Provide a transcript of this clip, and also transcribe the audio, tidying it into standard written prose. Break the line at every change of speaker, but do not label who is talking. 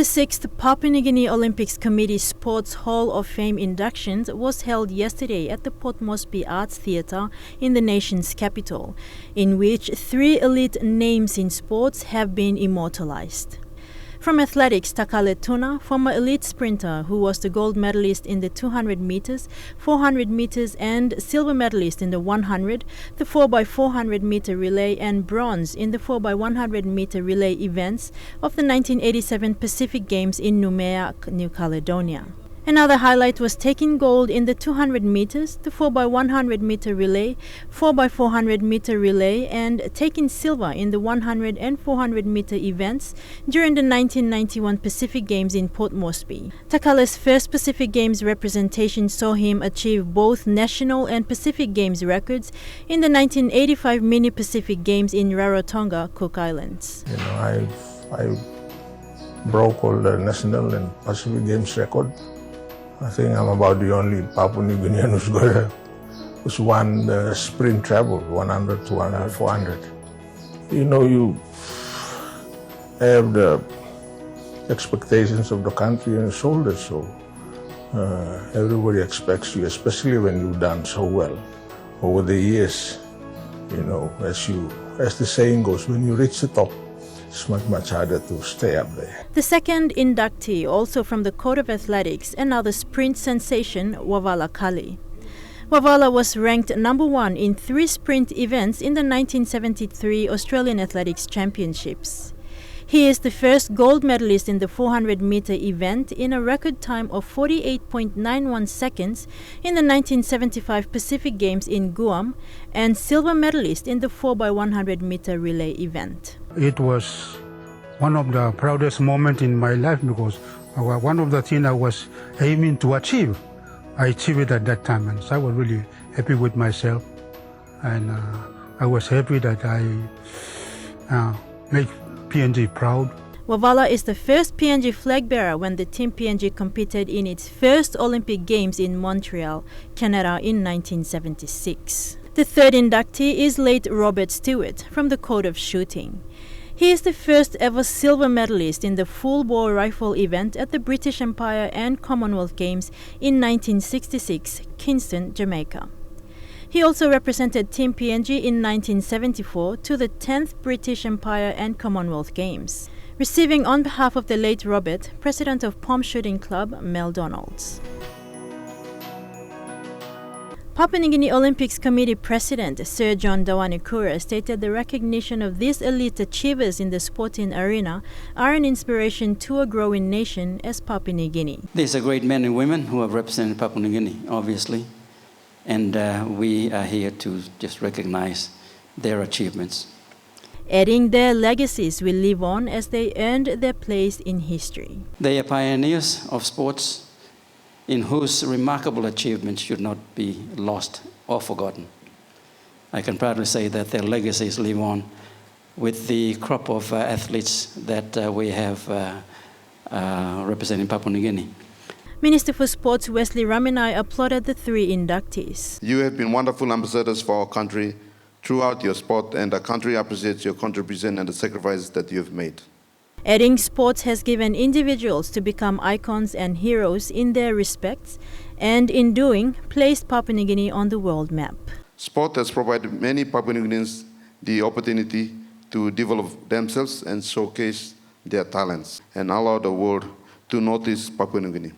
The 6th Papua New Guinea Olympics Committee Sports Hall of Fame inductions was held yesterday at the Port Moresby Arts Theatre in the nation's capital, in which 3 elite names in sports have been immortalized. From athletics, Takale Tuna, former elite sprinter who was the gold medalist in the 200 meters, 400 meters and silver medalist in the 100, the 4x400 meter relay and bronze in the 4x100 meter relay events of the 1987 Pacific Games in Numeak, New Caledonia. Another highlight was taking gold in the 200 meters, the 4x100 meter relay, 4x400 meter relay and taking silver in the 100 and 400 meter events during the 1991 Pacific Games in Port Moresby. Takale's first Pacific Games representation saw him achieve both national and Pacific Games records in the 1985 Mini Pacific Games in Rarotonga, Cook Islands.
I broke all the national and Pacific Games record. I think I'm about the only Papua New Guinean who's won the sprint travel, 100, 200, 400. You have the expectations of the country on your shoulders, so everybody expects you, especially when you've done so well over the years. As the saying goes, when you reach the top, it's much harder to stay up there.
The second inductee, also from the Code of Athletics, another sprint sensation, Wavala Kali. Wavala was ranked number 1 in 3 sprint events in the 1973 Australian Athletics Championships. He is the first gold medalist in the 400-meter event in a record time of 48.91 seconds in the 1975 Pacific Games in Guam and silver medalist in the 4x100-meter relay event.
It was one of the proudest moments in my life because one of the things I was aiming to achieve, I achieved it at that time, and so I was really happy with myself, and I was happy that I made PNG proud.
Wavala is the first PNG flag bearer when the Team PNG competed in its first Olympic Games in Montreal, Canada in 1976. The third inductee is Late Robert Stewart from the Code of Shooting. He is the first ever silver medalist in the full-bore rifle event at the British Empire and Commonwealth Games in 1966, Kingston, Jamaica. He also represented Team PNG in 1974 to the 10th British Empire and Commonwealth Games, receiving on behalf of the late Robert, President of Pom Shooting Club, Mel Donalds. Papua New Guinea Olympics Committee President Sir John Dawanikura stated the recognition of these elite achievers in the sporting arena are an inspiration to a growing nation as Papua New Guinea.
These are great men and women who have represented Papua New Guinea, obviously, and we are here to just recognize their achievements.
Adding their legacies will live on as they earned their place in history.
They are pioneers of sports in whose remarkable achievements should not be lost or forgotten. I can proudly say that their legacies live on with the crop of athletes that we have representing Papua New Guinea.
Minister for Sports Wesley Raminai applauded the 3 inductees.
You have been wonderful ambassadors for our country throughout your sport, and the country appreciates your contribution and the sacrifices that you have made.
Adding, sports has given individuals to become icons and heroes in their respects, and in doing, placed Papua New Guinea on the world map.
Sport has provided many Papua New Guineans the opportunity to develop themselves and showcase their talents and allow the world to notice Papua New Guinea.